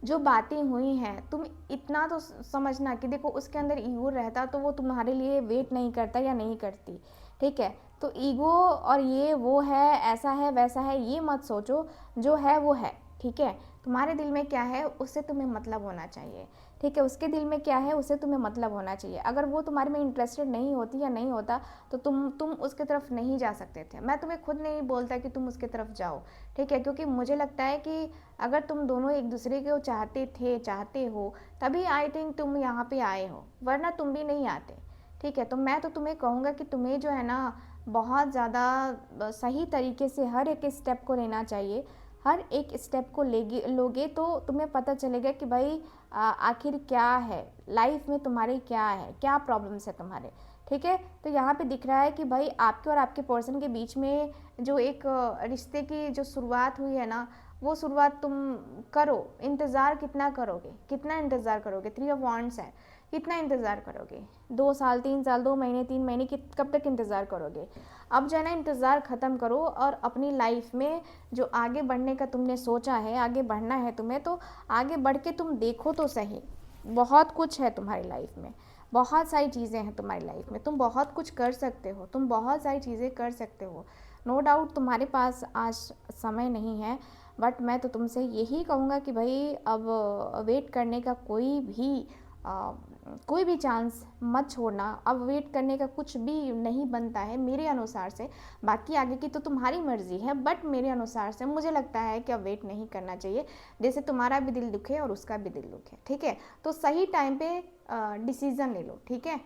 जो बातें हुई हैं तुम इतना तो समझना कि देखो उसके अंदर ईगो रहता तो वो तुम्हारे लिए वेट नहीं करता या नहीं करती। ठीक है। तो ईगो और ये वो है, ऐसा है वैसा है, ये मत सोचो, जो है वो है। ठीक है। तुम्हारे दिल में क्या है उससे तुम्हें मतलब होना चाहिए। ठीक है। उसके दिल में क्या है उससे तुम्हें मतलब होना चाहिए। अगर वो तुम्हारे में इंटरेस्टेड नहीं होती या नहीं होता तो तुम उसके तरफ नहीं जा सकते थे। मैं तुम्हें खुद नहीं बोलता कि तुम उसके तरफ जाओ। ठीक है। क्योंकि मुझे लगता है कि अगर तुम दोनों एक दूसरे को चाहते हो तभी आई थिंक तुम यहाँ पे आए हो, वरना तुम भी नहीं आते। ठीक है। तो मैं तो तुम्हें कहूँगा कि तुम्हें जो है ना बहुत ज़्यादा सही तरीके से हर एक स्टेप को लेना चाहिए। हर एक स्टेप को लोगे तो तुम्हें पता चलेगा कि भाई आखिर क्या है लाइफ में, तुम्हारे क्या है, क्या प्रॉब्लम्स है तुम्हारे। ठीक है। तो यहाँ पे दिख रहा है कि भाई आपके और आपके पर्सन के बीच में जो एक रिश्ते की जो शुरुआत हुई है ना वो शुरुआत तुम करो। इंतज़ार कितना करोगे, कितना इंतज़ार करोगे? 3 ऑफ वांड्स है, कितना इंतज़ार करोगे? 2 साल, 3 साल, 2 महीने, 3 महीने, कब तक इंतज़ार करोगे? अब जो है ना इंतज़ार ख़त्म करो और अपनी लाइफ में जो आगे बढ़ने का तुमने सोचा है, आगे बढ़ना है तुम्हें, तो आगे बढ़ के तुम देखो तो सही। बहुत कुछ है तुम्हारी लाइफ में, बहुत सारी चीज़ें हैं तुम्हारी लाइफ में, तुम बहुत कुछ कर सकते हो, तुम बहुत सारी चीज़ें कर सकते हो। नो डाउट तुम्हारे पास आज समय नहीं है, बट मैं तो तुमसे यही कहूँगा कि भाई अब वेट करने का कोई भी कोई भी चांस मत छोड़ना। अब वेट करने का कुछ भी नहीं बनता है मेरे अनुसार से, बाकी आगे की तो तुम्हारी मर्ज़ी है, बट मेरे अनुसार से मुझे लगता है कि अब वेट नहीं करना चाहिए। जैसे तुम्हारा भी दिल दुखे और उसका भी दिल दुखे, ठीक है, तो सही टाइम पे डिसीज़न ले लो, ठीक है।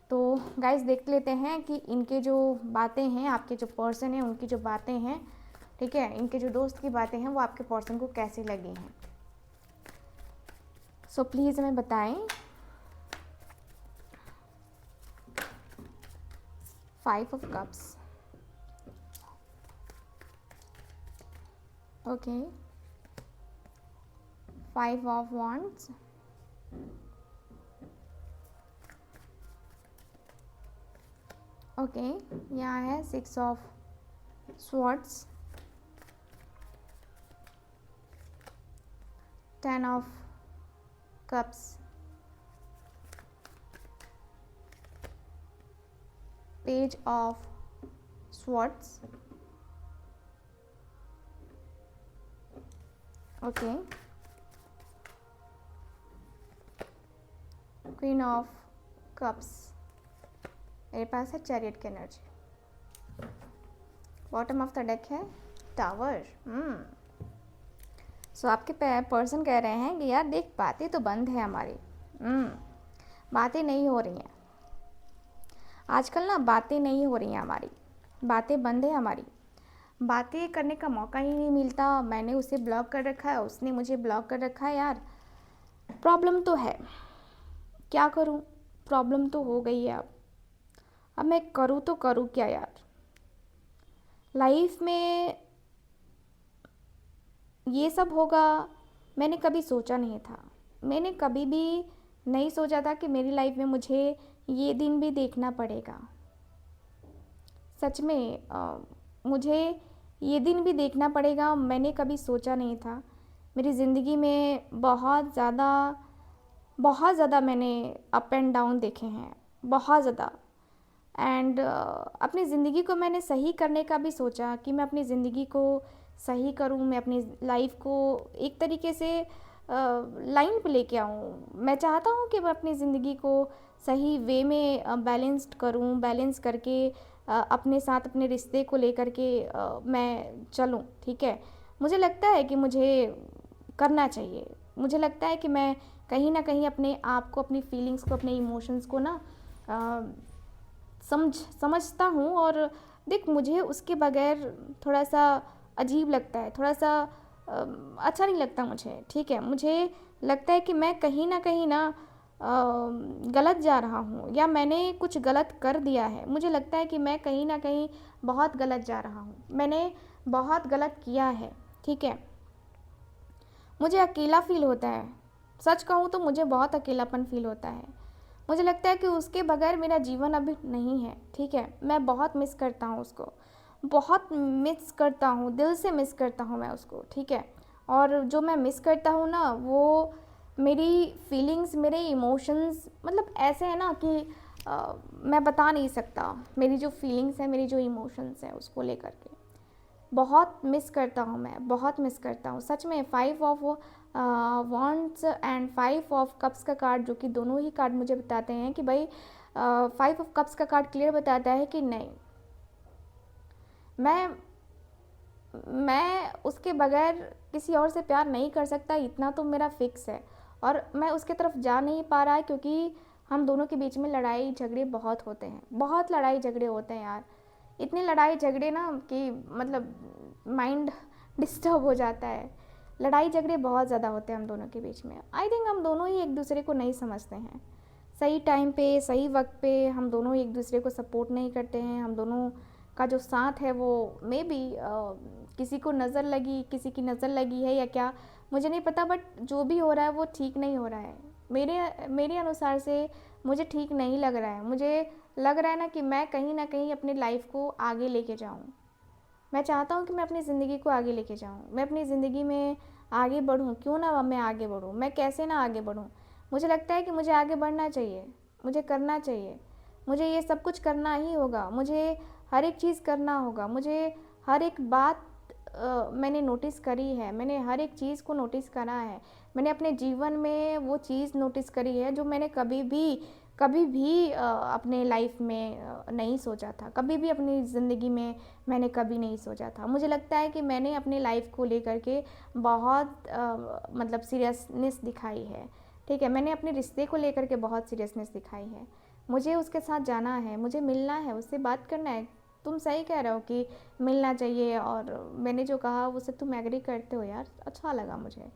तो गाइस देख लेते हैं कि इनके जो बातें हैं, आपके जो पर्सन हैं उनकी जो बातें हैं, ठीक है, इनके जो दोस्त की बातें हैं वो आपके पर्सन को कैसी लगी हैं। सो प्लीज़ हमें बताएं। 5 of cups, okay, 5 of wands, okay, यहाँ है 6 of swords, 10 of cups, page of swords, okay, queen of cups, मेरे पास है चैरियट की energy, bottom of the deck है टावर। सो आपके पर्सन कह रहे हैं कि यार देख बातें तो बंद है हमारी, बातें नहीं हो रही हैं आजकल ना, बातें नहीं हो रही हैं हमारी, बातें बंद है हमारी, बातें करने का मौका ही नहीं मिलता। मैंने उसे ब्लॉक कर रखा है, उसने मुझे ब्लॉक कर रखा है। यार प्रॉब्लम तो है, क्या करूं, प्रॉब्लम तो हो गई है। अब मैं करूं तो करूं क्या यार। लाइफ में ये सब होगा मैंने कभी सोचा नहीं था। मैंने कभी भी नहीं सोचा था कि मेरी लाइफ में मुझे ये दिन भी देखना पड़ेगा। सच में मुझे ये दिन भी देखना पड़ेगा, मैंने कभी सोचा नहीं था। मेरी ज़िंदगी में बहुत ज़्यादा मैंने अप एंड डाउन देखे हैं, बहुत ज़्यादा। एंड अपनी ज़िंदगी को मैंने सही करने का भी सोचा कि मैं अपनी ज़िंदगी को सही करूं, मैं अपनी लाइफ को एक तरीके से लाइन पे लेके आऊँ। मैं चाहता हूँ कि मैं अपनी ज़िंदगी को सही वे में बैलेंस्ड करूँ, बैलेंस करके अपने साथ अपने रिश्ते को लेकर के मैं चलूँ, ठीक है। मुझे लगता है कि मुझे करना चाहिए, मुझे लगता है कि मैं कहीं ना कहीं अपने आप को, अपनी फीलिंग्स को, अपने इमोशंस को ना समझता हूँ। और देख मुझे उसके बगैर थोड़ा सा अजीब लगता है, थोड़ा सा अच्छा नहीं लगता मुझे, ठीक है। मुझे लगता है कि मैं कहीं ना गलत जा रहा हूँ, या मैंने कुछ गलत कर दिया है। मुझे लगता है कि मैं कहीं ना कहीं बहुत गलत जा रहा हूँ, मैंने बहुत गलत किया है, ठीक है। मुझे अकेला फील होता है, सच कहूँ तो मुझे बहुत अकेलापन फील होता है। मुझे लगता है कि उसके बगैर मेरा जीवन अभी नहीं है, ठीक है। मैं बहुत मिस करता हूँ उसको, बहुत मिस करता हूँ, दिल से मिस करता हूँ मैं उसको, ठीक है। और जो मैं मिस करता हूँ ना, वो मेरी फीलिंग्स, मेरे इमोशंस, मतलब ऐसे है ना कि मैं बता नहीं सकता। मेरी जो फीलिंग्स है, मेरी जो इमोशंस हैं, उसको लेकर के बहुत मिस करता हूँ मैं, बहुत मिस करता हूँ सच में। 5 of wands and 5 of cups का कार्ड, जो कि दोनों ही कार्ड मुझे बताते हैं कि भाई 5 ऑफ कप्स का कार्ड क्लियर बताता है कि नहीं, मैं उसके बगैर किसी और से प्यार नहीं कर सकता, इतना तो मेरा फिक्स है। और मैं उसके तरफ जा नहीं पा रहा है क्योंकि हम दोनों के बीच में लड़ाई झगड़े बहुत होते हैं, बहुत लड़ाई झगड़े होते हैं यार। इतनी लड़ाई झगड़े ना कि मतलब माइंड डिस्टर्ब हो जाता है। लड़ाई झगड़े बहुत ज़्यादा होते हैं हम दोनों के बीच में। आई थिंक हम दोनों ही एक दूसरे को नहीं समझते हैं। सही टाइम पे, सही वक्त पे हम दोनों एक दूसरे को सपोर्ट नहीं करते हैं। हम दोनों का जो साथ है वो मे बी किसी को नज़र लगी, किसी की नज़र लगी है या क्या, मुझे नहीं पता, बट जो भी हो रहा है वो ठीक नहीं हो रहा है। मेरे अनुसार से मुझे ठीक नहीं लग रहा है। मुझे लग रहा है ना कि मैं कहीं ना कहीं अपनी लाइफ को आगे लेके जाऊँ। मैं चाहता हूँ कि मैं अपनी ज़िंदगी को आगे लेके जाऊँ, मैं अपनी ज़िंदगी में आगे बढ़ूँ। क्यों ना मैं आगे बढ़ूँ, मैं कैसे ना आगे बढ़ूँ। मुझे लगता है कि मुझे आगे बढ़ना चाहिए, मुझे करना चाहिए, मुझे ये सब कुछ करना ही होगा, मुझे हर एक चीज़ करना होगा, मुझे हर एक बात मैंने नोटिस करी है, मैंने हर एक चीज़ को नोटिस करा है। मैंने अपने जीवन में वो चीज़ नोटिस करी है जो मैंने कभी भी अपने लाइफ में नहीं सोचा था। कभी भी अपनी ज़िंदगी में मैंने कभी नहीं सोचा था। मुझे लगता है कि मैंने अपनी लाइफ को लेकर के बहुत मतलब सीरियसनेस दिखाई है। ठीक है, मैंने अपने रिश्ते को लेकर के बहुत सीरियसनेस दिखाई है। मुझे उसके साथ जाना है, मुझे मिलना है, उससे बात करना है। तुम सही कह रहे हो कि मिलना चाहिए, और मैंने जो कहा उससे तुम एग्री करते हो यार, अच्छा लगा मुझे।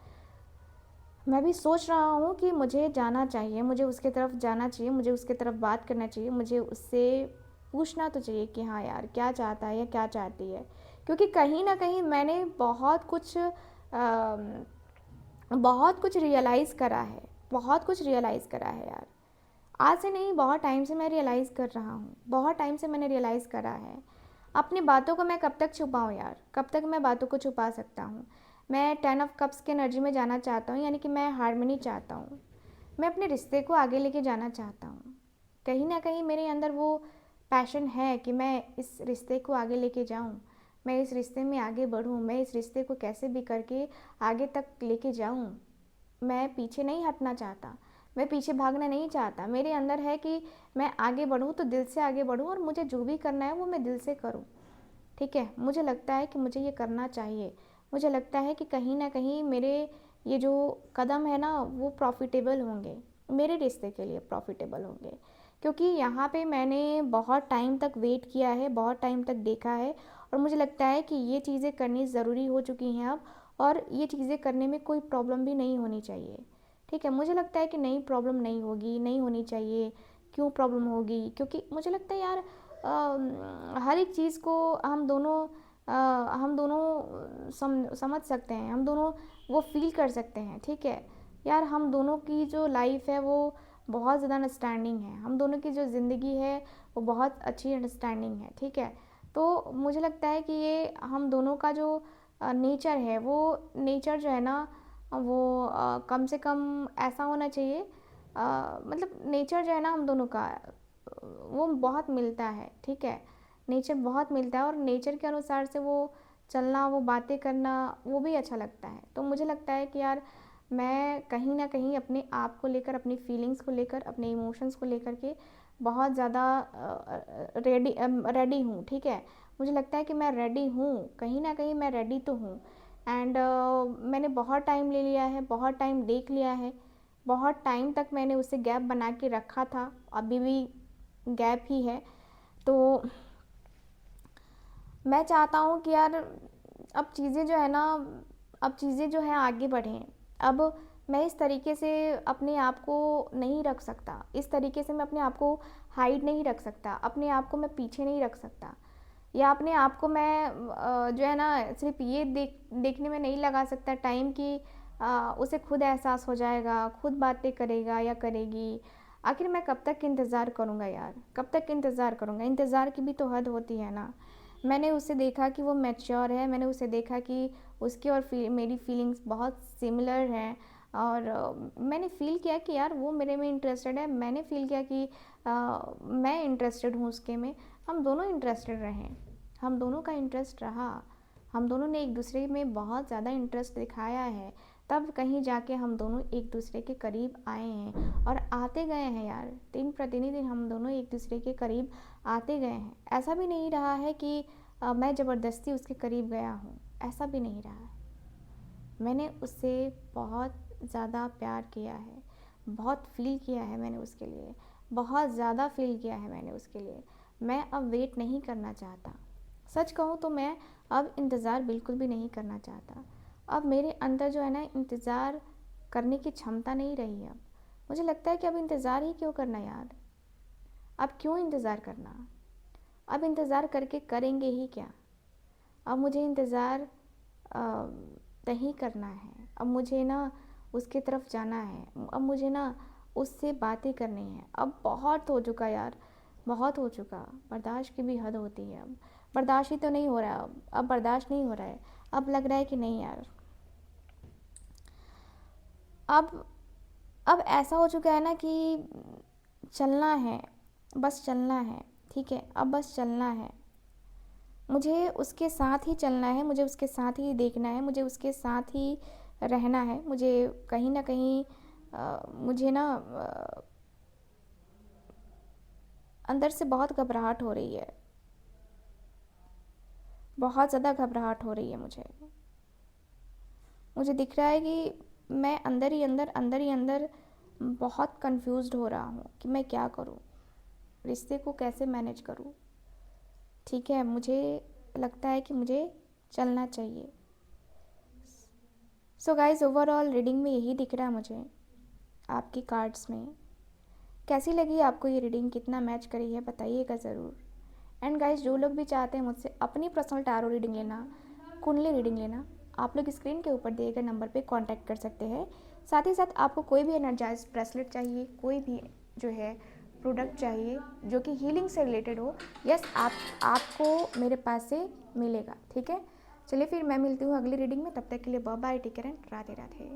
मैं भी सोच रहा हूँ कि मुझे जाना चाहिए, मुझे उसके तरफ जाना चाहिए, मुझे उसके तरफ बात करना चाहिए, मुझे उससे पूछना तो चाहिए कि हाँ यार क्या चाहता है या क्या चाहती है। क्योंकि कहीं ना कहीं मैंने बहुत कुछ रियलाइज़ करा है, बहुत कुछ रियलाइज़ करा है यार। आज से नहीं, बहुत टाइम से मैं रियलाइज़ कर रहा हूँ, बहुत टाइम से मैंने रियलाइज़ करा है। अपनी बातों को मैं कब तक छुपाऊँ यार, कब तक मैं बातों को छुपा सकता हूँ। मैं 10 ऑफ कप्स की एनर्जी में जाना चाहता हूँ, यानी कि मैं हारमोनी चाहता हूँ। मैं अपने रिश्ते को आगे लेके जाना चाहता हूँ। कहीं ना कहीं मेरे अंदर वो पैशन है कि मैं इस रिश्ते को आगे लेके जाऊँ, मैं इस रिश्ते में आगे बढ़ूँ, मैं इस रिश्ते को कैसे भी करके आगे तक लेके जाऊँ। मैं पीछे नहीं हटना चाहता, मैं पीछे भागना नहीं चाहता। मेरे अंदर है कि मैं आगे बढ़ूँ तो दिल से आगे बढ़ूँ, और मुझे जो भी करना है वो मैं दिल से करूँ। ठीक है, मुझे लगता है कि मुझे ये करना चाहिए। मुझे लगता है कि कहीं ना कहीं मेरे ये जो कदम है ना वो प्रॉफिटेबल होंगे, मेरे रिश्ते के लिए प्रॉफिटेबल होंगे। क्योंकि यहाँ पे मैंने बहुत टाइम तक वेट किया है, बहुत टाइम तक देखा है, और मुझे लगता है कि ये चीज़ें करनी ज़रूरी हो चुकी हैं अब, और ये चीज़ें करने में कोई प्रॉब्लम भी नहीं होनी चाहिए। ठीक है, मुझे लगता है कि नई प्रॉब्लम नहीं होगी, नहीं होनी चाहिए। क्यों प्रॉब्लम होगी? क्योंकि मुझे लगता है यार हर एक चीज़ को हम दोनों समझ सकते हैं, हम दोनों वो फील कर सकते हैं। ठीक है यार, हम दोनों की जो लाइफ है वो बहुत ज़्यादा अंडरस्टैंडिंग है, हम दोनों की जो ज़िंदगी है वो बहुत अच्छी अंडरस्टैंडिंग है। ठीक है, तो मुझे लगता है कि ये हम दोनों का जो नेचर है, वो नेचर जो है ना वो कम से कम ऐसा होना चाहिए, मतलब नेचर जो है ना हम दोनों का वो बहुत मिलता है। ठीक है, नेचर बहुत मिलता है, और नेचर के अनुसार से वो चलना, वो बातें करना, वो भी अच्छा लगता है। तो मुझे लगता है कि यार मैं कहीं ना कहीं अपने आप को लेकर, अपनी फीलिंग्स को लेकर, अपने इमोशंस को लेकर के बहुत ज़्यादा रेडी हूँ। ठीक है, मुझे लगता है कि मैं रेडी हूँ, कहीं ना कहीं मैं रेडी तो हूँ। एंड मैंने बहुत टाइम ले लिया है, बहुत टाइम देख लिया है, बहुत टाइम तक मैंने उसे गैप बना के रखा था, अभी भी गैप ही है। तो मैं चाहता हूँ कि यार अब चीज़ें जो है ना, अब चीज़ें जो है आगे बढ़ें। अब मैं इस तरीके से अपने आप को नहीं रख सकता, इस तरीके से मैं अपने आप को हाइड नहीं रख सकता, अपने आप को मैं पीछे नहीं रख सकता, या अपने आप को मैं जो है ना सिर्फ ये देखने में नहीं लगा सकता टाइम कि उसे खुद एहसास हो जाएगा, खुद बातें करेगा या करेगी। आखिर मैं कब तक इंतज़ार करूँगा यार, कब तक इंतज़ार करूँगा? इंतज़ार की भी तो हद होती है ना। मैंने उसे देखा कि वो मैच्योर है, मैंने उसे देखा कि उसकी और मेरी फीलिंग्स बहुत सिमिलर हैं, और मैंने फ़ील किया कि यार वो मेरे में इंटरेस्टेड है, मैंने फ़ील किया कि मैं इंटरेस्टेड हूँ उसके में। हम दोनों इंटरेस्टेड रहें, हम दोनों का इंटरेस्ट रहा, हम दोनों ने एक दूसरे में बहुत ज़्यादा इंटरेस्ट दिखाया है, तब कहीं जाके हम दोनों एक दूसरे के करीब आए हैं, और आते गए हैं यार, दिन प्रतिदिन हम दोनों एक दूसरे के करीब आते गए हैं। ऐसा भी नहीं रहा है कि मैं ज़बरदस्ती उसके करीब गया हूँ, ऐसा भी नहीं रहा है। मैंने उससे बहुत ज़्यादा प्यार किया है, बहुत फ़ील किया है मैंने उसके लिए, बहुत ज़्यादा फ़ील किया है मैंने उसके लिए। मैं अब वेट नहीं करना चाहता, सच कहूँ तो मैं अब इंतज़ार बिल्कुल भी नहीं करना चाहता। अब मेरे अंदर जो है ना इंतज़ार करने की क्षमता नहीं रही है। अब मुझे लगता है कि अब इंतज़ार ही क्यों करना यार, अब क्यों इंतज़ार करना, अब इंतज़ार करके करेंगे ही क्या? अब मुझे इंतज़ार नहीं करना है, अब मुझे ना उसकी तरफ जाना है, अब मुझे ना उससे बातें करनी है। अब बहुत हो चुका यार, बहुत हो चुका, बर्दाश्त की भी हद होती है। अब बर्दाश्त ही तो नहीं हो रहा, अब बर्दाश्त नहीं हो रहा है। अब लग रहा है कि नहीं यार, अब अब ऐसा हो चुका है ना कि चलना है, बस चलना है। ठीक है, अब बस चलना है। मुझे उसके साथ ही चलना है, मुझे उसके साथ ही देखना है, मुझे उसके साथ ही रहना है। मुझे कहीं न कहीं मुझे ना अंदर से बहुत घबराहट हो रही है, बहुत ज़्यादा घबराहट हो रही है मुझे। मुझे दिख रहा है कि मैं अंदर ही अंदर बहुत कंफ्यूज्ड हो रहा हूँ कि मैं क्या करूँ, रिश्ते को कैसे मैनेज करूँ। ठीक है, मुझे लगता है कि मुझे चलना चाहिए। सो गाइज़, ओवरऑल रीडिंग में यही दिख रहा है मुझे आपकी कार्ड्स में। कैसी लगी आपको ये रीडिंग, कितना मैच करी है बताइएगा ज़रूर। एंड गाइज, जो लोग भी चाहते हैं मुझसे अपनी पर्सनल टैरो रीडिंग लेना, कुंडली रीडिंग लेना, आप लोग स्क्रीन के ऊपर दिए गए नंबर पे कांटेक्ट कर सकते हैं। साथ ही साथ आपको कोई भी एनर्जाइज ब्रेसलेट चाहिए, कोई भी जो है प्रोडक्ट चाहिए जो कि हीलिंग से रिलेटेड हो, यस आपको मेरे पास से मिलेगा। ठीक है, चलिए फिर मैं मिलती हूँ अगली रीडिंग में। तब तक के लिए bye bye, take care and Radhe Radhe.